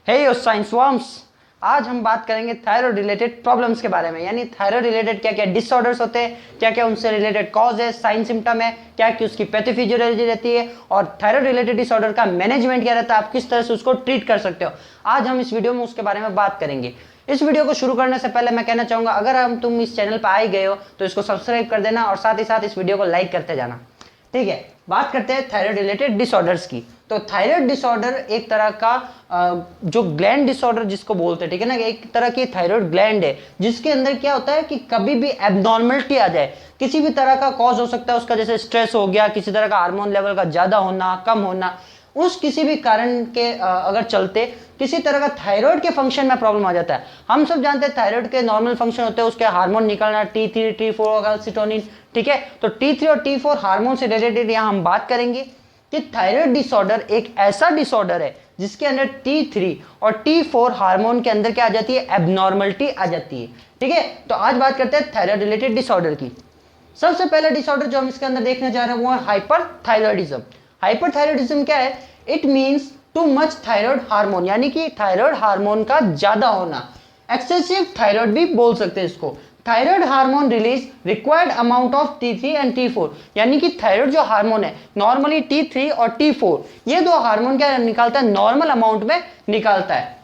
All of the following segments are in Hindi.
हे यो साइंस वर्म्स, आज हम बात करेंगे थायराइड रिलेटेड प्रॉब्लम्स के बारे में। यानी थायराइड रिलेटेड क्या क्या डिसऑर्डर्स होते हैं, क्या क्या उनसे रिलेटेड कॉज है, साइन सिम्टम है, क्या क्या उसकी पैथोफिजियोलॉजी रहती है और थायराइड रिलेटेड डिसऑर्डर का मैनेजमेंट क्या रहता है, आप किस तरह से उसको ट्रीट कर सकते हो। आज हम इस वीडियो में उसके बारे में बात करेंगे। इस वीडियो को शुरू करने से पहले मैं कहना चाहूंगा, अगर तुम इस चैनल पर आए गए हो तो इसको सब्सक्राइब कर देना और साथ ही साथ इस वीडियो को लाइक करते जाना। ठीक है, बात करते हैं थायराइड रिलेटेड डिसऑर्डर्स की। तो थायराइड डिसऑर्डर एक तरह का जो ग्लैंड डिसऑर्डर जिसको बोलते हैं, ठीक है ना, एक तरह की थायराइड ग्लैंड है जिसके अंदर क्या होता है कि कभी भी एब्नॉर्मलिटी आ जाए, किसी भी तरह का कॉज हो सकता है उसका, जैसे स्ट्रेस हो गया, किसी तरह का हार्मोन लेवल का ज्यादा होना, कम होना, उस किसी भी कारण के अगर चलते किसी तरह का थायराइड के फंक्शन में प्रॉब्लम आ जाता है। हम सब जानते हैं थायराइड के नॉर्मल फंक्शन होते हैं, उसके हार्मोन निकलना T3 T4 कैल्सिटोनिन, ठीक है। तो T3 और T4 हार्मोन से रिलेटेड यहाँ हम बात करेंगे कि थायराइड डिसऑर्डर एक ऐसा डिसऑर्डर है जिसके अंदर T3 और T4 हार्मोन के अंदर क्या आ जाती है, एब्नॉर्मलिटी आ जाती है। ठीक है, तो आज बात करते हैं थायराइड रिलेटेड डिसऑर्डर की। सबसे पहला डिसऑर्डर जो हम इसके अंदर देखने जा रहे हैं वो है हाइपरथायरॉयडिज्म। हाइपरथायरॉयडिज्म क्या है? It means too much thyroid hormone, यानी कि थायराइड हार्मोन का ज्यादा होना। एक्सेसिव थायराइड भी बोल सकते हैं इसको। Thyroid hormone release required amount of T3 and T4, यानी कि थायराइड जो हार्मोन है नॉर्मली T3 और T4 ये दो हार्मोन क्या निकालता है, नॉर्मल अमाउंट में निकालता है।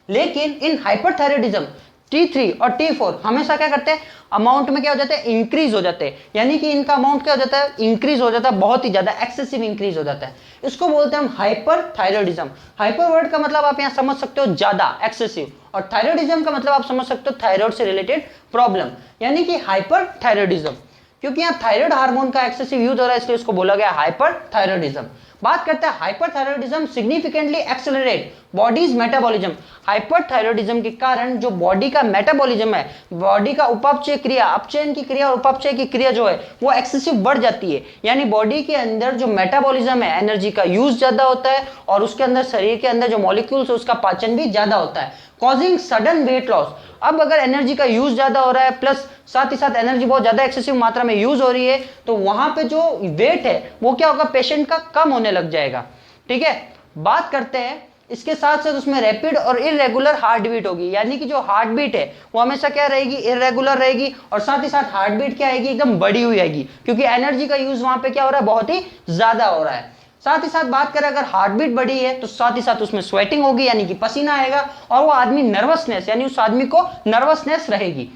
लेकिन इन हाइपरथायरॉयडिज्म T3 और T4 हमेशा क्या करते हैं, अमाउंट में क्या हो जाता है, इंक्रीज हो जाते हैं। यानी कि इनका अमाउंट क्या हो जाता है, इंक्रीज हो जाता है, बहुत ही ज्यादा एक्सेसिव इंक्रीज हो जाता है। इसको बोलते हैं हम हाइपरथायरॉयडिज्म। हाइपर वर्ड का मतलब आप यहां समझ सकते हो ज्यादा, एक्सेसिव, और थायरॉयडिज्म का मतलब आप समझ सकते हो थायराइड से रिलेटेड प्रॉब्लम, यानी कि हाइपरथायरॉयडिज्म। क्योंकि यहाँ थायराइड हार्मोन का एक्सेसिव यूज हो रहा है इसलिए उसको बोला गया हाइपरथायरॉयडिज्म। बात करते हैं hyperthyroidism significantly accelerate bodies metabolism. Hyperthyroidism के कारण जो बॉडी का मेटाबॉलिज्म है, बॉडी का उपापचय क्रिया, अपचयन की क्रिया और उपापचय की क्रिया जो है वो एक्सेसिव बढ़ जाती है। यानी बॉडी के अंदर जो मेटाबॉलिज्म है, एनर्जी का यूज ज्यादा होता है और उसके अंदर शरीर के अंदर जो मॉलिक्यूल्स है उसका पाचन भी ज्यादा होता है, कॉजिंग सडन वेट लॉस। अब अगर एनर्जी का यूज ज्यादा हो रहा है प्लस साथ ही साथ एनर्जी बहुत ज्यादा एक्सेसिव मात्रा में यूज हो रही है तो वहां पे जो वेट है वो क्या होगा, पेशेंट का कम होने लग जाएगा। ठीक है, बात करते हैं इसके साथ साथ उसमें रैपिड और इरेगुलर हार्ट बीट होगी, यानी कि जो हार्ट बीट है वो हमेशा क्या रहेगी, इरेगुलर रहेगी, और साथ ही साथ हार्ट बीट क्या आएगी, एकदम बढ़ी हुई आएगी, क्योंकि एनर्जी का यूज वहां पे क्या हो रहा है, बहुत ही ज्यादा हो रहा है। साथ ही साथ बात करें अगर हार्ट बीट बढ़ी है तो साथ ही साथ उसमें स्वेटिंग होगी, यानी कि पसीना आएगा, और वो आदमी नर्वसनेस, यानी उस आदमी को नर्वसनेस रहेगी।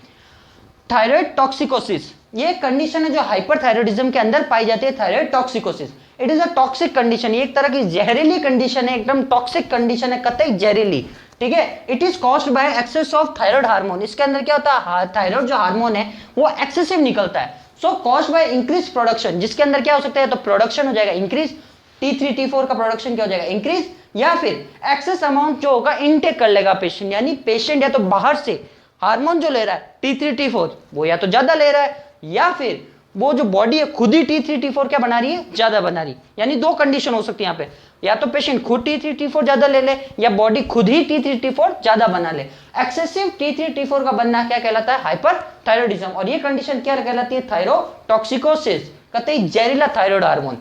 थायराइड टॉक्सिकोसिस ये कंडीशन है जो हाइपरथायरॉयडिज्म के अंदर पाई जाती है, thyroid toxicosis. It is a toxic condition, ये एक तरह की जहरीली कंडीशन है, एकदम टॉक्सिक कंडीशन है, कतई जहरीली। ठीक है, it is caused by access of thyroid hormone. इसके अंदर क्या होता है, थायराइड जो हार्मोन है वो एक्सेसिव निकलता है। सो कॉज्ड बाय इंक्रीज प्रोडक्शन, जिसके अंदर क्या हो सकता है, तो प्रोडक्शन हो जाएगा इंक्रीज, T3 T4 का प्रोडक्शन क्या हो जाएगा, इंक्रीज, या फिर एक्सेस अमाउंट जो होगा इनटेक कर लेगा पेशेंट, यानी पेशेंट या तो बाहर से हार्मोन जो ले रहा है T3 T4 वो या तो ज्यादा ले रहा है, या फिर वो जो बॉडी है खुद ही T3 T4 क्या बना रही है, ज्यादा बना रही है। यानी दो कंडीशन हो सकती है यहाँ पे, या तो पेशेंट खुद T3 T4 ज्यादा ले ले या बॉडी खुद ही T3 T4 ज्यादा बना ले। एक्सेसिव T3 T4 का बनना क्या कहलाता है, हाइपरथायरॉयडिज्म, और ये कंडीशन क्या कहलाती है, थायरोटॉक्सिकोसिस, कतई जहरीला थायराइड हार्मोन।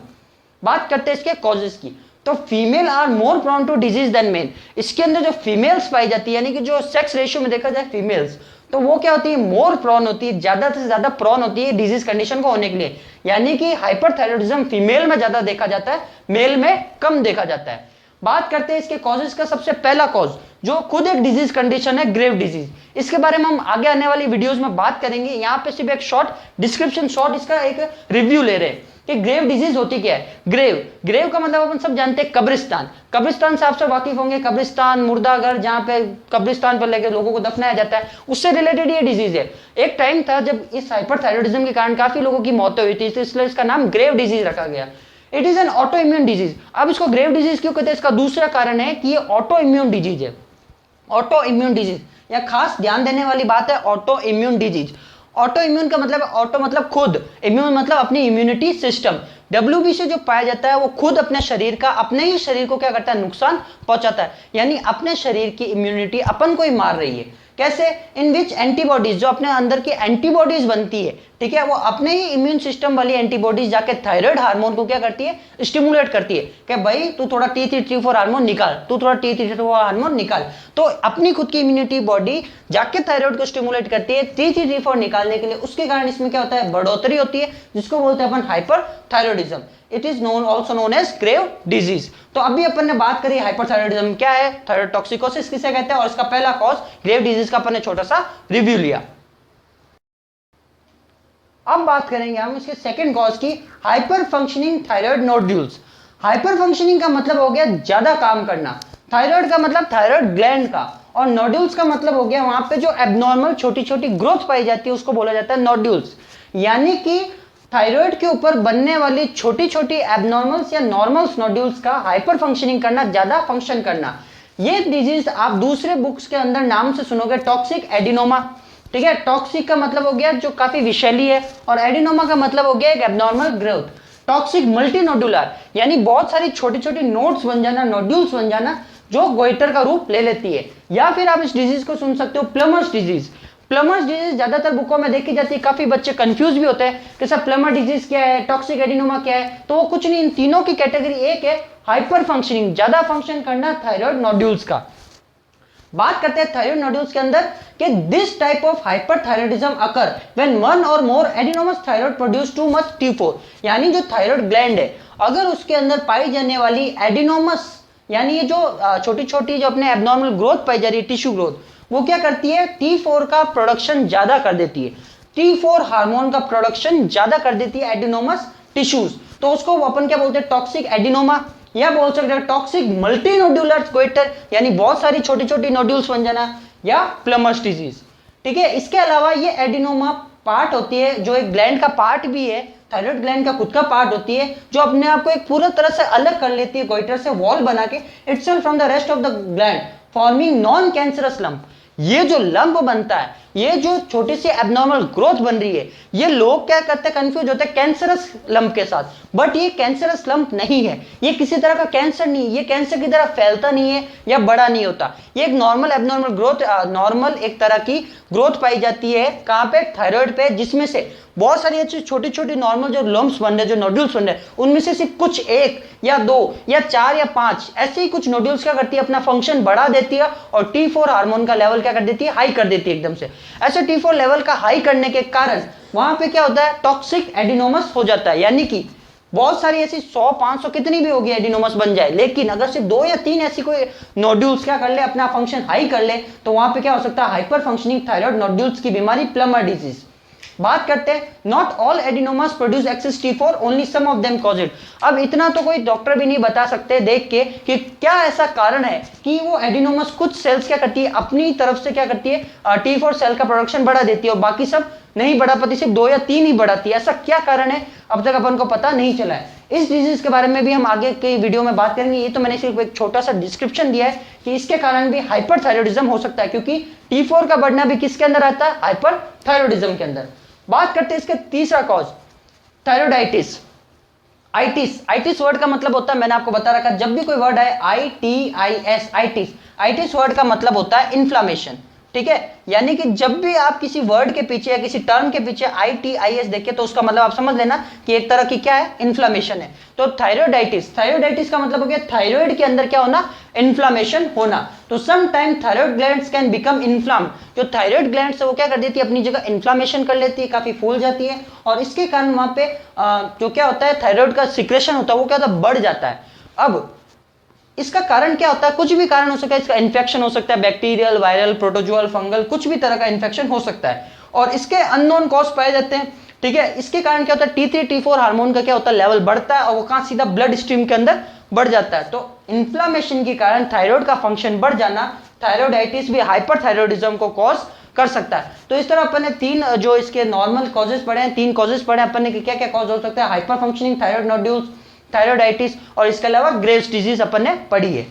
बात करते हैं इसके कॉजेस की, तो female are more prone to disease than men. इसके अंदर जो फीमेल्स पाई जाती है, यानी कि जो सेक्स रेशियो में देखा जाए फीमेल्स, तो वो क्या होती है, मोर प्रोन होती है, ज्यादा से ज्यादा प्रोन होती है डिजीज कंडीशन को होने के लिए। यानी कि हाइपरथायरॉयडिज्म फीमेल में ज्यादा देखा जाता है, मेल में कम देखा जाता है। बात करते हैं इसके कॉजेस का। सबसे पहला कॉज जो खुद एक डिजीज कंडीशन है, ग्रेव डिजीज। इसके बारे में हम आगे आने वाली वीडियोस में बात करेंगे। यहाँ पे सिर्फ एक शॉर्ट डिस्क्रिप्शन, शॉर्ट इसका एक रिव्यू ले रहे हैं कि ग्रेव डिजीज होती क्या है। ग्रेव का मतलब अपन सब जानते हैं कब्रिस्तान। कब्रिस्तान से आप सब वाकिफ होंगे, कब्रिस्तान, मुर्दाघर, जहाँ पे कब्रिस्तान पर लेकर लोगों को दफनाया जाता है, उससे रिलेटेड ये डिजीज है। एक टाइम था जब इस हाइपरथायरॉयडिज्म के कारण काफी लोगों की मौत हुई थी, इसलिए इसका नाम ग्रेव डिजीज रखा गया। It is an auto immune disease. अब इसको ग्रेव डिजीज क्यों कहते हैं, इसका दूसरा कारण है कि ये ऑटो इम्यून डिजीज है। ऑटो इम्यून डिजीज, यह खास ध्यान देने वाली बात है, auto immune disease. Auto immune का मतलब, ऑटो मतलब खुद, इम्यून मतलब अपनी इम्यूनिटी सिस्टम। WBC से जो पाया जाता है वो खुद अपने शरीर का, अपने ही शरीर को क्या करता है, नुकसान पहुंचाता है, यानी अपने शरीर की इम्यूनिटी अपन को ही मार रही है। कैसे, इन विच एंटीबॉडीज, जो अपने अंदर की एंटीबॉडीज बनती है, ठीक है, वो अपने ही इम्यून सिस्टम वाली एंटीबॉडीज जाके थायराइड हार्मोन को क्या करती है, स्टिमुलेट करती है कि भाई तू थोड़ा T3 T4 हार्मोन निकाल, तू थोड़ा T3 T4 हार्मोन निकाल। तो अपनी खुद की इम्यूनिटी बॉडी जाके थायराइड को स्टिमुलेट करती है T3 T4 निकालने के लिए, उसके कारण इसमें क्या होता है, बढ़ोतरी होती है, जिसको बोलते हैं अपन hyperthyroidism. It is also known as grave disease. तो अभी अपन ने बात करी हाइपरथायरॉयडिज्म क्या है, थायराइड टॉक्सिकोसिस किसे कहते हैं, और इसका पहला कॉज ग्रेव डिजीज का अपन ने छोटा सा रिव्यू लिया। अब बात करेंगे हम इसके सेकंड कॉज की, hyper functioning thyroid nodules. Hyper functioning का मतलब हो गया ज्यादा काम करना, थायराइड का मतलब थायराइड ग्लैंड का, और नोड्यूल्स का मतलब हो गया वहां पे जो एबनॉर्मल छोटी छोटी ग्रोथ पाई जाती है उसको बोला जाता है नोड्यूल्स। यानी कि थायराइड के ऊपर बनने वाली छोटी छोटी एबनॉर्मल्स या नॉर्मल्स नोड्यूल्स का हाइपर फंक्शनिंग करना, ज्यादा फंक्शन करना। ये डिजीज आप दूसरे बुक्स के अंदर नाम से सुनोगे, टॉक्सिक एडिनोमा। ठीक है, टॉक्सिक का मतलब हो गया जो काफी विषैली है, और एडिनोमा का मतलब हो गया एक एबनॉर्मल ग्रोथ। टॉक्सिक मल्टीनोडुलर यानी बहुत सारी छोटी छोटी नोड्स बन जाना, नोड्यूल्स बन जाना, जो गोइटर का रूप ले लेती है। या फिर आप इस डिजीज को सुन सकते हो प्लमर्स डिजीज। प्लमर्स डिजीज ज्यादातर बुकों में देखी जाती है, काफी बच्चे कंफ्यूज भी होते हैं कि सर प्लमर डिजीज क्या है, टॉक्सिक एडिनोमा क्या है। तो वो कुछ नहीं, इन तीनों की कैटेगरी एक है, हाइपर फंक्शनिंग, ज्यादा फंक्शन करना थायराइड नोड्यूल्स का। बात करते हैं थायराइड नोड्यूल्स के अंदर कि this type of hyperthyroidism occur when one or more adenomas thyroid produce too much T4। यानी जो थायराइड ग्लैंड है, अगर उसके अंदर पाई जाने वाली एडिनोमस यानी ये जो छोटी छोटी जो अपने एबनॉर्मल ग्रोथ पाई जा रही है, टिश्यू ग्रोथ, वो क्या करती है, T4 का प्रोडक्शन ज्यादा कर देती है, T4 हार्मोन का प्रोडक्शन ज्यादा कर देती है एडिनोमस टिश्यूज। तो उसको अपन क्या बोलते हैं, टॉक्सिक एडिनोमा, या बोल सकते हैं टॉक्सिक मल्टीनोड्यूलर गोइटर, यानी बहुत सारी छोटी छोटी नोड्यूल्स बन जाना, या प्लमर्स डिजीज। ठीक है, इसके अलावा ये एडिनोमा पार्ट होती है जो एक ग्लैंड का पार्ट भी है, थायराइड ग्लैंड का खुद का पार्ट होती है, जो अपने आप को एक पूरा तरह से अलग कर लेती है गोइटर से, वॉल बना के itself from the rest of the gland, forming non cancerous lump. ये जो लंप बनता है, ये जो छोटी सी एबनॉर्मल ग्रोथ बन रही है, ये लोग क्या करते हैं, कंफ्यूज होते हैं कैंसरस लंप के साथ, बट ये कैंसरस लंप नहीं है, ये किसी तरह का कैंसर नहीं है, ये कैंसर की तरह फैलता नहीं है या बड़ा नहीं होता। ये एक नॉर्मल एबनॉर्मल ग्रोथ, नॉर्मल एक तरह की ग्रोथ पाई जाती है, कहां पे, थायराइड पे, जिसमें से बहुत सारी अच्छी छोटी छोटी नॉर्मल जो लम्प्स बन रहे, जो नोड्यूल्स बन रहे, उनमें से सिर्फ कुछ एक या दो या चार या पांच ऐसे ही कुछ नोड्यूल्स क्या करती है, अपना फंक्शन बढ़ा देती है और T4 हार्मोन का लेवल क्या कर देती है, हाई कर देती है एकदम से। ऐसे T4 लेवल का हाई करने के कारण वहां पे क्या होता है, टॉक्सिक एडिनोमस हो जाता है। यानी कि बहुत सारी ऐसी 100-500 कितनी भी होगी एडिनोमस बन जाए, लेकिन अगर सिर्फ 2 या 3 ऐसी कोई नोड्यूल्स क्या कर ले, अपना फंक्शन हाई कर ले, तो वहां पे क्या हो सकता है, हाइपर फंक्शनिंग थायराइड नोड्यूल्स की बीमारी, प्लमर डिजीज। बात करते हैं, not all adenomas produce excess T4, only some of them cause it. अब इतना तो कोई डॉक्टर भी नहीं बता सकते देख के कि क्या ऐसा कारण है कि वो एडिनोमास कुछ सेल्स क्या करती है, अपनी तरफ से क्या करती है, T4 सेल का प्रोडक्शन बढ़ा देती है और बाकी सब नहीं बढ़ा पाती, सिर्फ 2 या 3 ही बढ़ाती है। ऐसा क्या कारण है, अब तक अपन को पता नहीं चला है। इस डिजीज के बारे में भी हम आगे के वीडियो में बात करेंगे। ये तो मैंने सिर्फ एक छोटा सा डिस्क्रिप्शन दिया है कि इसके कारण भी हाइपरथायरॉयडिज्म हो सकता है, क्योंकि T4 का बढ़ना भी किसके अंदर आता है, हाइपरथायरॉयडिज्म के अंदर। बात करते हैं इसके तीसरा कॉज, थायराइडाइटिस। आइटिस वर्ड का मतलब होता है, मैंने आपको बता रखा, जब भी कोई वर्ड है ITIS, आइटिस वर्ड का मतलब होता है इन्फ्लामेशन। ठीक है, यानी कि जब भी आप किसी वर्ड के पीछे या किसी टर्म के पीछे ITIS देखें तो उसका मतलब आप समझ लेना कि एक तरह की क्या है, इन्फ्लामेशन है। तो थायराइडाइटिस का मतलब हो गया थायराइड के अंदर क्या होना, इन्फ्लामेशन होना। तो some time thyroid glands can become inflamed, जो थायराइड ग्लैंड्स है वो क्या कर देती है, अपनी जगह इन्फ्लामेशन कर लेती है, काफी फूल जाती है, और इसके कारण वहां पे जो क्या होता है, थायराइड का सिक्रेशन होता है वो क्या होता है, बढ़ जाता है। अब इसका कारण क्या होता है, कुछ भी कारण हो सकता है, इसका इन्फेक्शन हो सकता है, बैक्टीरियल, वायरल, प्रोटोजुअल, फंगल, कुछ भी तरह का इन्फेक्शन हो सकता है, और इसके अननोन कॉज पाए जाते हैं। ठीक है, इसके कारण क्या होता है, T3 T4 हार्मोन का क्या होता है, लेवल बढ़ता है और वो कहां, सीधा ब्लड स्ट्रीम के अंदर बढ़ जाता है। तो इन्फ्लामेशन के कारण थायराइड का फंक्शन बढ़ जाना, थायराइडाइटिस भी हाइपरथायरॉयडिज्म को कॉज कर सकता है। तो इस तरह अपन ने 3 जो इसके नॉर्मल कॉजेस पढ़े हैं, 3 कॉजेस पढ़े अपन ने, क्या क्या कॉज हो सकता है, hyper functioning thyroid nodules, thyroiditis, और इसके अलावा ग्रेव्स डिजीज अपन ने पढ़ी है।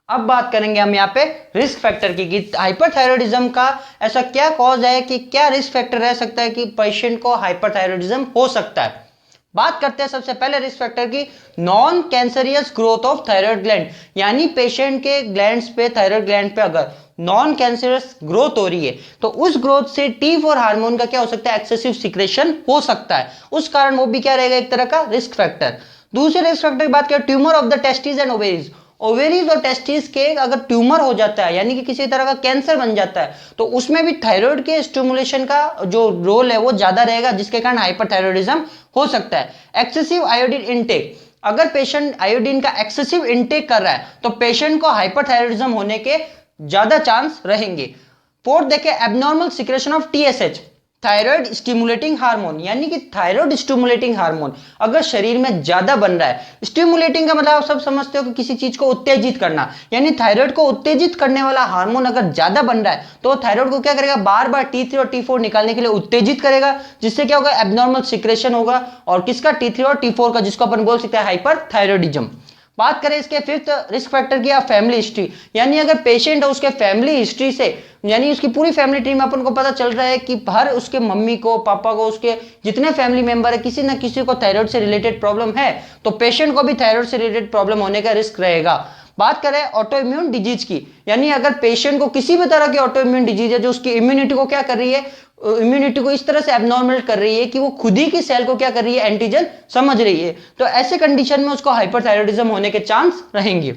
अब बात करेंगे हम यहाँ पे रिस्क फैक्टर की, कि हाइपरथायरॉयडिज्म का ऐसा क्या कॉज है, कि क्या रिस्क फैक्टर रह सकता है कि पेशेंट को हाइपरथायरॉयडिज्म हो सकता है। बात करते हैं सबसे पहले रिस्क फैक्टर की, non cancerous growth of thyroid gland, यानी पेशेंट के ग्लैंड्स पे, थायराइड ग्लैंड पे अगर नॉन कैंसरस ग्रोथ हो रही है तो उस ग्रोथ से T4 हार्मोन का क्या हो सकता है, एक्सेसिव सिक्रेशन हो सकता है, उस कारण वो भी क्या रहेगा, एक तरह का रिस्क फैक्टर। दूसरे रिस्क फैक्टर की बात करें, tumour of the testis and ovaries, ovaries और टेस्टिस के अगर ट्यूमर हो जाता है यानी कि किसी तरह का कैंसर बन जाता है तो उसमें भी थायराइड के स्टिमुलेशन का जो रोल है वो ज्यादा रहेगा, जिसके कारण हाइपरथायराइडिज्म हो सकता है। एक्सेसिव आयोडीन इनटेक, अगर पेशेंट आयोडीन का एक्सेसिव इनटेक कर रहा है तो पेशेंट को हाइपरथायराइडिज्म होने के ज्यादा चांस रहेंगे। फोर्थ देखिए, abnormal secretion of TSH, thyroid stimulating hormone, यानी कि थायराइड स्टिमुलेटिंग हार्मोन अगर शरीर में ज्यादा बन रहा है, स्टिमुलेटिंग का मतलब आप सब समझते हो कि किसी चीज को उत्तेजित करना, यानी थायराइड को उत्तेजित करने वाला हार्मोन अगर ज्यादा बन रहा है तो थायराइड को क्या करेगा, बार बार T3 और T4 निकालने के लिए उत्तेजित करेगा, जिससे क्या होगा, एबनॉर्मल सिक्रेशन होगा, और किसका, T3 और T4 का, जिसको अपन बोल सकते हैं हाइपरथायराइडिज्म। बात करें इसके फिफ्थ रिस्क फैक्टर की, फैमिली हिस्ट्री, यानी अगर पेशेंट है उसके फैमिली हिस्ट्री से, यानी उसकी पूरी फैमिली ट्री में अपन को पता चल रहा है कि हर उसके मम्मी को, पापा को, उसके जितने फैमिली मेंबर है किसी ना किसी को थायराइड से रिलेटेड प्रॉब्लम है, तो पेशेंट को भी थायराइड से रिलेटेड प्रॉब्लम होने का रिस्क रहेगा। बात करें ऑटो इम्यून डिजीज की, यानी अगर पेशेंट को किसी भी तरह की ऑटो इम्यून डिजीज है जो उसकी इम्यूनिटी को क्या कर रही है, इम्यूनिटी को इस तरह से एबनॉर्मल कर रही है कि वो खुद ही की सेल को क्या कर रही है, एंटीजन समझ रही है, तो ऐसे कंडीशन में उसको हाइपरथायराइडिज्म होने के चांस रहेंगे।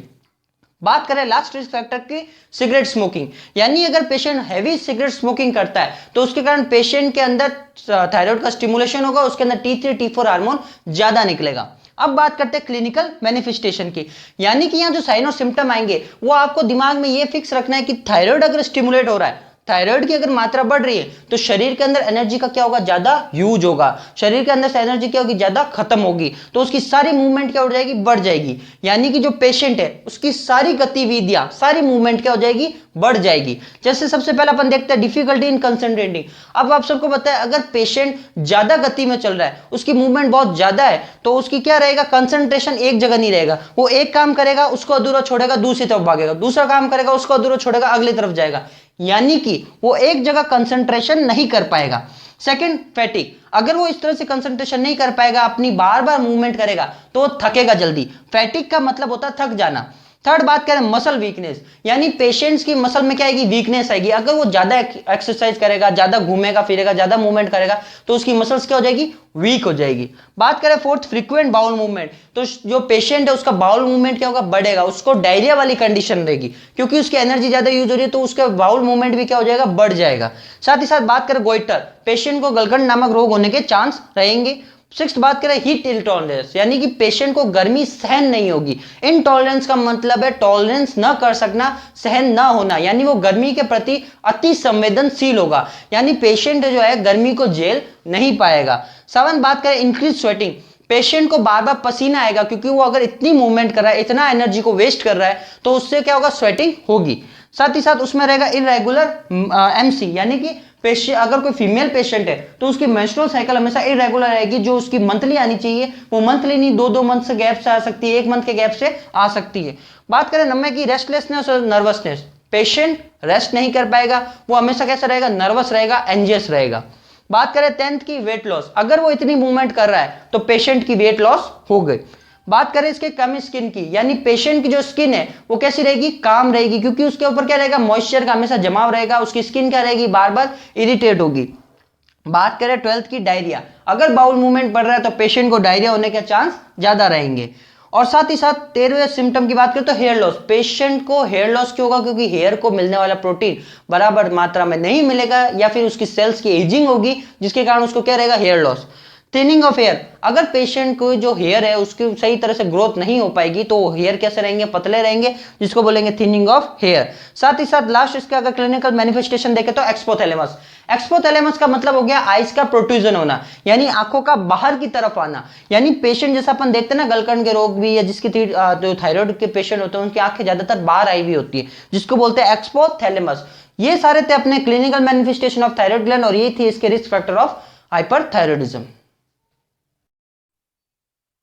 बात करें लास्ट रिस्क फैक्टर की, सिगरेट स्मोकिंग, यानी अगर पेशेंट हैवी सिगरेट स्मोकिंग करता है तो उसके कारण पेशेंट के अंदर थायराइड का स्टिमुलेशन होगा, उसके अंदर T3 T4 हार्मोन ज्यादा निकलेगा। अब बात करते हैं क्लिनिकल मैनिफेस्टेशन की, यानी कि यहां जो साइन और सिम्टम आएंगे वो आपको दिमाग में ये फिक्स रखना है कि थायराइड अगर स्टिमुलेट हो रहा है, थायराइड की अगर मात्रा बढ़ रही है तो शरीर के अंदर एनर्जी का क्या होगा, ज्यादा यूज होगा, शरीर के अंदर से एनर्जी क्या होगी, ज्यादा खत्म होगी, तो उसकी सारी मूवमेंट क्या हो जाएगी, बढ़ जाएगी, यानी कि जो पेशेंट है उसकी सारी गतिविधियां, सारी मूवमेंट क्या हो जाएगी, बढ़ जाएगी। जैसे सबसे पहले अपन देखते हैं डिफिकल्टी इन कंसंट्रेटिंग। अब आप सबको पता है अगर पेशेंट ज्यादा गति में चल रहा है, उसकी मूवमेंट बहुत ज्यादा है, तो उसकी क्या रहेगा, कंसंट्रेशन एक जगह नहीं रहेगा, वो एक काम करेगा उसको अधूरा छोड़ेगा दूसरी तरफ भागेगा, दूसरा काम करेगा उसको अधूरा छोड़ेगा अगली तरफ जाएगा, यानी कि वो एक जगह कंसंट्रेशन नहीं कर पाएगा। सेकंड, फैटिक, अगर वो इस तरह से कंसंट्रेशन नहीं कर पाएगा, अपनी बार बार मूवमेंट करेगा तो थकेगा जल्दी, फैटिक का मतलब होता है थक जाना। थर्ड बात करें मसल वीकनेस, यानी पेशेंट्स की मसल में क्या आएगी, वीकनेस आएगी, अगर वो ज्यादा एक्सरसाइज करेगा, ज्यादा घूमेगा फिरेगा, ज्यादा मूवमेंट करेगा तो उसकी मसल्स क्या हो जाएगी, वीक हो जाएगी। बात करें फोर्थ, फ्रीक्वेंट बाउल मूवमेंट, तो जो पेशेंट है उसका बाउल मूवमेंट क्या होगा, बढ़ेगा, उसको डायरिया वाली कंडीशन रहेगी, क्योंकि उसकी एनर्जी ज्यादा यूज हो रही है तो उसका बाउल मूवमेंट भी क्या हो जाएगा, बढ़ जाएगा। साथ ही साथ बात करें गोइटर, पेशेंट को गलगंड नामक रोग होने के चांस रहेंगे। सिक्स बात करें हीट इंटॉलरेंस, यानी कि पेशेंट को गर्मी सहन नहीं होगी, इंटॉलरेंस का मतलब है टॉलरेंस न कर सकना, सहन ना होना, यानी वो गर्मी के प्रति अति संवेदनशील होगा, यानी पेशेंट जो है गर्मी को झेल नहीं पाएगा। सेवन बात करें इंक्रीज स्वेटिंग, पेशेंट को बार बार पसीना आएगा, क्योंकि वो अगर इतनी मूवमेंट कर रहा है, इतना एनर्जी को वेस्ट कर रहा है तो उससे क्या होगा, स्वेटिंग होगी। साथ ही साथ उसमें रहेगा इरेगुलर MC, यानी कि पेशेंट, अगर कोई फीमेल पेशेंट है तो उसकी मेंस्ट्रुअल साइकिल हमेशा इरेगुलर रहेगी, जो उसकी मंथली आनी चाहिए वो मंथली नहीं, 2-2 मंथ से गैप से आ सकती है, 1 मंथ के गैप से आ सकती है। बात करें नंबर की, रेस्टलेसनेस और नर्वसनेस, पेशेंट रेस्ट नहीं कर पाएगा, वो हमेशा कैसा रहेगा, नर्वस रहेगा, एंजियस रहेगा। बात करें 10th की, वेट लॉस, अगर वो इतनी मूवमेंट कर रहा है तो पेशेंट की वेट लॉस हो गई। बात करें इसके कम स्किन की, यानी पेशेंट की जो स्किन है वो कैसी रहेगी, काम रहेगी, क्योंकि उसके ऊपर क्या रहेगा, मॉइस्चर का हमेशा जमाव रहेगा, उसकी स्किन क्या रहेगी, बार बार इरिटेट होगी। बात करें 12th की, डायरिया, अगर बाउल मूवमेंट बढ़ रहा है तो पेशेंट को डायरिया होने के चांस ज्यादा रहेंगे। और साथ ही साथ 13वें सिम्टम की बात करें तो हेयर लॉस, पेशेंट को हेयर लॉस क्यों होगा, क्योंकि हेयर को मिलने वाला प्रोटीन बराबर मात्रा में नहीं मिलेगा, या फिर उसकी सेल्स की एजिंग होगी, जिसके कारण उसको क्या रहेगा, hair loss. Thinning of hair, अगर पेशेंट को जो हेयर है उसकी सही तरह से ग्रोथ नहीं हो पाएगी तो हेयर कैसे रहेंगे, पतले रहेंगे, जिसको बोलेंगे थिनिंग ऑफ हेयर। साथ ही साथ लास्ट इसका अगर क्लिनिकल मैनिफेस्टेशन देखें तो एक्सपोथैलेमस, एक्सपोथैलेमस का मतलब हो गया आइज का प्रोट्रूजन होना, यानी आंखों का बाहर की तरफ आना, यानी पेशेंट जैसा अपन देखते हैं ना गलकंड के रोग भी, या जिसकी जो थायराइड के पेशेंट होते हैं उनकी आंखें ज्यादातर बाहर आई हुई होती है, जिसको बोलते हैं एक्सपोथैलेमस। ये सारे थे अपने clinical manifestation of thyroid gland, और ये थी इसके रिस्क फैक्टर ऑफ हाइपरथायराइडिज्म।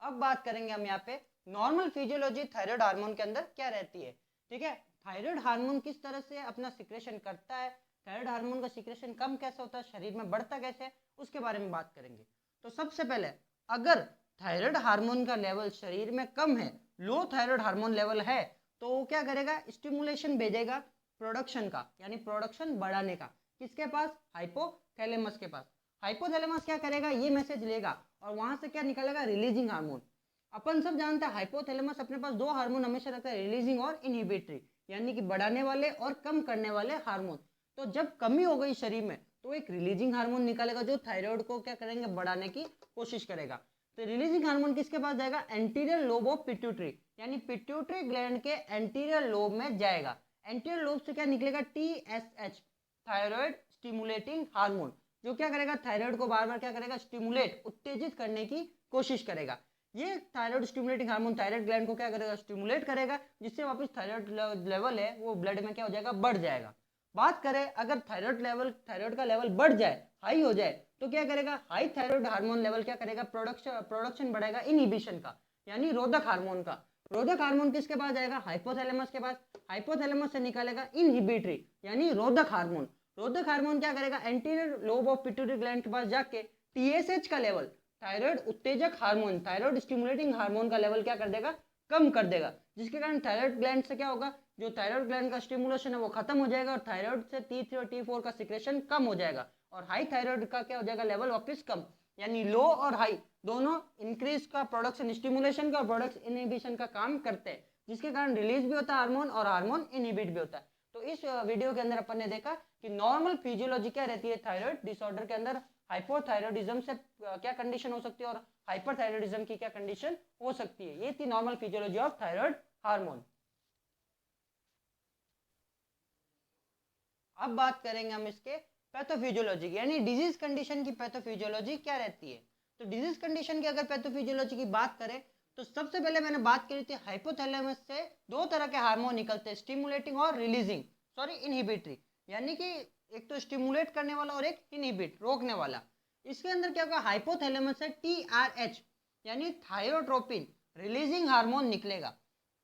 अब बात करेंगे हम यहाँ पे नॉर्मल फिजियोलॉजी थायराइड हार्मोन के अंदर क्या रहती है। ठीक है, थायराइड हार्मोन किस तरह से अपना सिक्रेशन करता है, थायराइड हार्मोन का सिक्रेशन कम कैसे होता है, शरीर में बढ़ता कैसे है, उसके बारे में बात करेंगे। तो सबसे पहले अगर थायराइड हार्मोन का लेवल शरीर में कम है, लो थायराइड हार्मोन लेवल है, तो वो क्या करेगा, स्टिमुलेशन भेजेगा प्रोडक्शन का, यानी प्रोडक्शन बढ़ाने का। किसके पास, हाइपोथैलेमस के पास। हाइपोथैलेमस क्या करेगा, ये मैसेज लेगा और वहां से क्या निकलेगा, रिलीजिंग हार्मोन। अपन सब जानते हैं हाइपोथैलेमस अपने पास दो हार्मोन हमेशा रखता है, रिलीजिंग और इनहिबिटरी, यानी कि बढ़ाने वाले और कम करने वाले हार्मोन। तो जब कमी हो गई शरीर में तो एक रिलीजिंग हार्मोन निकालेगा जो थायराइड को क्या करेंगे, बढ़ाने की कोशिश करेगा। तो रिलीजिंग हार्मोन किसके पास जाएगा, एंटीरियर लोब ऑफ पिट्यूटरी, यानी पिट्यूटरी ग्लैंड के एंटीरियर लोब में जाएगा। एंटीरियर लोब से क्या निकलेगा, TSH, थायराइड स्टिमुलेटिंग हार्मोन, जो क्या करेगा, थायराइड को बार बार क्या करेगा, स्टिमुलेट, उत्तेजित करने की कोशिश करेगा। ये thyroid stimulating hormone thyroid gland को क्या करेगा, स्टिमुलेट करेगा, जिससे वापस थायराइड लेवल है वो ब्लड में क्या हो जाएगा, बढ़ जाएगा। बात करें अगर थायराइड का लेवल बढ़ जाए, हाई हो जाए, तो क्या करेगा, हाई थायराइड हार्मोन लेवल क्या करेगा, प्रोडक्शन बढ़ाएगा इनहिबिशन का, यानी रोधक हार्मोन का। रोधक हार्मोन किसके पास जाएगा, हाइपोथैलेमस के पास। हाइपोथैलेमस से निकालेगा इनहिबिटरी, यानी रोधक हार्मोन। रोधक हार्मोन क्या करेगा, anterior lobe of pituitary gland के पास जाके TSH का लेवल, थायराइड उत्तेजक हार्मोन, थायराइड स्टिमुलेटिंग हार्मोन का लेवल क्या कर देगा, कम कर देगा, जिसके कारण थायराइड ग्लैंड से क्या होगा, जो थायराइड ग्लैंड का स्टिमुलेशन है वो खत्म हो जाएगा और थायराइड से T3 और T4 का सिक्रेशन कम हो जाएगा और हाई थायराइड का क्या हो जाएगा, लेवल वापस कम, यानी लो और हाई दोनों इंक्रीज का प्रोडक्शन स्टिमुलेशन का, प्रोडक्ट इनहिबिशन का काम करते हैं, जिसके कारण रिलीज भी होता है हार्मोन और हार्मोन इनहिबिट भी होता है। तो इस वीडियो के अंदर अपन ने देखा कि नॉर्मल फिजियोलॉजी क्या रहती है थायराइड डिसऑर्डर के अंदर, हाइपोथायरॉयडिज्म से क्या कंडीशन हो सकती है और हाइपरथायरॉयडिज्म की क्या कंडीशन हो सकती है। ये थी normal physiology of thyroid hormone. अब बात करेंगे हम इसके पैथोफिजियोलॉजी की, यानी डिजीज कंडीशन की पैथोफिजियोलॉजी क्या रहती है। तो डिजीज कंडीशन की अगर पैथोफिजियोलॉजी की बात करें तो सबसे पहले मैंने बात करी थी हाइपोथैलेमस से दो तरह के हार्मोन निकलते हैं, स्टिमुलेटिंग और रिलीजिंग, सॉरी इनहिबिटरी, यानी कि एक तो स्टिमुलेट करने वाला और एक इनहिबिट, रोकने वाला। इसके अंदर क्या होगा, हाइपोथैलेमस से TRH यानी थायरोट्रोपिन रिलीजिंग हार्मोन निकलेगा।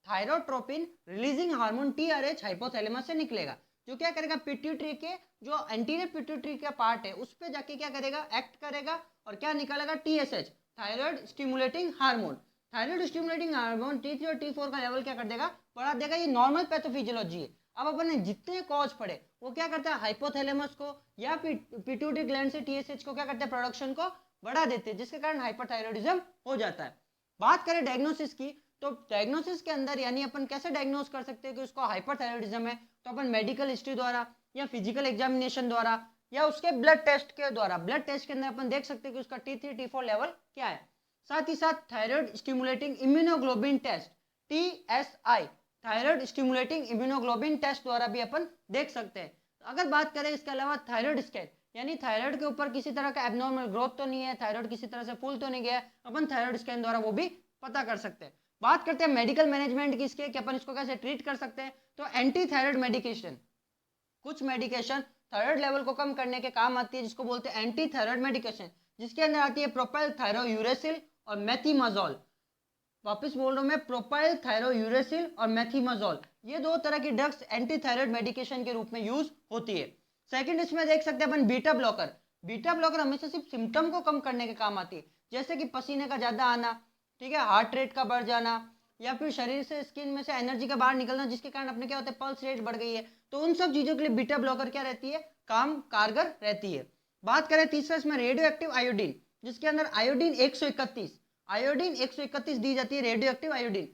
Thyrotropin releasing hormone TRH hypothalamus से निकलेगा, जो क्या करेगा, पिट्यूटरी के जो एंटीरियर पिट्यूटरी का पार्ट है उस पे जाके क्या करेगा, एक्ट करेगा और क्या निकालेगा, TSH thyroid stimulating hormone. Thyroid stimulating hormone T3 और T4 का लेवल क्या कर देगा, बढ़ा देगा। ये नॉर्मल पैथोफिजियोलॉजी है। अब अपन ने जितने कॉज पढ़े वो क्या करता है, हाइपोथैलेमस को या पिट्यूटरी ग्लैंड से TSH को क्या करते हैं, प्रोडक्शन को बढ़ा देते हैं, जिसके कारण हाइपरथायरॉयडिज्म हो जाता है। बात करें डायग्नोसिस की, तो डायग्नोसिस के अंदर यानी अपन कैसे डायग्नोस कर सकते हैं कि उसको हाइपरथायरॉयडिज्म है, तो अपन मेडिकल हिस्ट्री द्वारा या फिजिकल एग्जामिनेशन द्वारा या उसके ब्लड टेस्ट के द्वारा, ब्लड टेस्ट के अंदर अपन देख सकते हैं कि उसका T3 T4 लेवल क्या है। साथ ही साथ thyroid stimulating immunoglobin test TSI, thyroid stimulating immunoglobin test द्वारा भी अपन देख सकते हैं। अगर बात करें इसके अलावा थायराइड स्कैन, यानी थायराइड के ऊपर किसी तरह का एबनॉर्मल ग्रोथ तो नहीं है, थायराइड किसी तरह से फूल तो नहीं गया, अपन थायराइड स्कैन द्वारा वो भी पता कर सकते हैं। बात करते हैं मेडिकल मैनेजमेंट की इसके, कि अपन इसको कैसे ट्रीट कर सकते हैं। तो एंटी थायराइड मेडिकेशन, कुछ मेडिकेशन थायराइड लेवल को कम करने के काम आती है, जिसको बोलते हैं एंटी थायराइड मेडिकेशन, जिसके अंदर आती है प्रोपाइल थायरोयूरेसिल और मेथीमाजोल। वापस बोल रहा हूं मैं, प्रोपाइल थायरोयूरेसिल और मेथीमाजोल, ये दो तरह की ड्रग्स एंटी थायराइड मेडिकेशन के रूप में यूज होती है। सेकंड इसमें देख सकते हैं अपन बीटा ब्लॉकर। बीटा ब्लॉकर हमेशा सिर्फ सिम्टम को कम करने के काम आती है, जैसे कि पसीने का ज्यादा आना, ठीक है, हार्ट रेट का बढ़ जाना, या फिर शरीर से स्किन में से एनर्जी का बाहर निकलना, जिसके कारण अपने क्या होता है, पल्स रेट बढ़ गई है। तो उन सब चीजों के लिए बीटा ब्लॉकर क्या रहती है, काम कारगर रहती है। बात करें तीसरा इसमें रेडियो एक्टिव आयोडीन, जिसके अंदर आयोडीन 131 दी जाती है, रेडियो एक्टिव आयोडीन।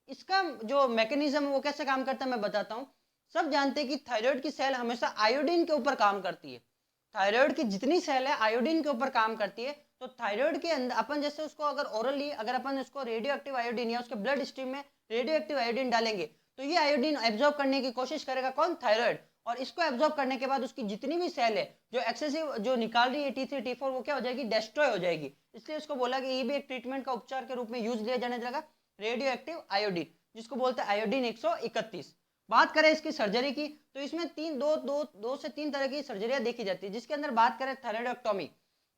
इसका जो मैकेनिज्म है वो कैसे काम करता है मैं बताता हूँ। सब जानते हैं कि थायराइड की सेल हमेशा आयोडीन के ऊपर काम करती है, थायराइड की जितनी सेल है आयोडीन के ऊपर काम करती है। तो थायराइड के अंदर अपन जैसे उसको अगर ओरली अगर अपन उसको रेडियो एक्टिव आयोडीन या उसके ब्लड स्ट्रीम में रेडियो एक्टिव आयोडीन डालेंगे, तो ये आयोडीन एब्जॉर्ब करने की कोशिश करेगा, कौन, थायराइड। और इसको एब्जॉर्ब करने के बाद उसकी जितनी भी सेल है जो एक्सेसिव जो निकाल रही है T3 T4, वो क्या हो जाएगी, डिस्ट्रॉय हो जाएगी। इसलिए उसको बोला कि ये भी एक ट्रीटमेंट का उपचार के रूप में यूज लिया जाने लगा, रेडियो एक्टिव आयोडीन, जिसको बोलते हैं आयोडीन 131। बात करें इसकी सर्जरी की, तो इसमें दो से तीन तरह की सर्जरियां देखी जाती है, जिसके अंदर बात करें थायराइडोक्टोमी।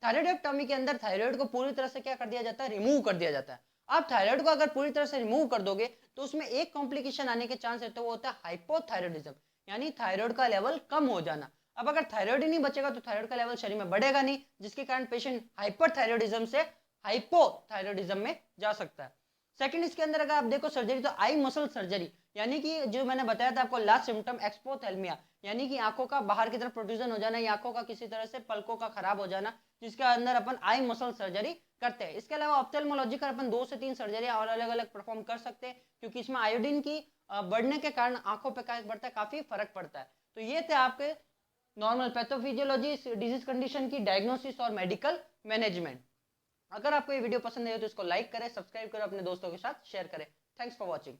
थायराइडोक्टोमी के अंदर थायराइड को पूरी तरह से क्या कर दिया जाता है, रिमूव कर दिया जाता है। आप थायराइड को अगर पूरी तरह से रिमूव कर दोगे तो उसमें एक कॉम्प्लिकेशन आने के चांस रहते हैं, वो होता है हाइपोथायरॉयडिज्म, यानी थायराइड का लेवल कम हो जाना। अब अगर थायराइड ही नहीं बचेगा तो थायराइड का लेवल शरीर में बढ़ेगा नहीं, जिसके कारण पेशेंट हाइपरथायरॉयडिज्म से हाइपोथायरॉयडिज्म में जा सकता है। सेकंड, इसके अंदर अगर आप देखो सर्जरी, तो आई मसल सर्जरी, यानी कि जो मैंने बताया था आपको लास्ट सिम्टम एक्सपोथेल्मिया, यानी कि आंखों का बाहर की तरफ प्रोट्रूजन हो जाना या आंखों का किसी तरह से पलकों का खराब हो जाना, जिसके अंदर अपन आई मसल सर्जरी करते हैं। इसके अलावा ऑप्थेल्मोलॉजी का अपन 2 से 3 सर्जरी और अलग अलग परफॉर्म कर सकते हैं, क्योंकि इसमें आयोडीन की बढ़ने के कारण आंखों पे क्या पड़ता है, काफी फर्क पड़ता है। तो ये थे आपके नॉर्मल पैथोफिजियोलॉजी, डिजीज कंडीशन की डायग्नोसिस और मेडिकल मैनेजमेंट। अगर आपको ये वीडियो पसंद है तो इसको लाइक करें, सब्सक्राइब करें, अपने दोस्तों के साथ शेयर करें। Thanks for watching.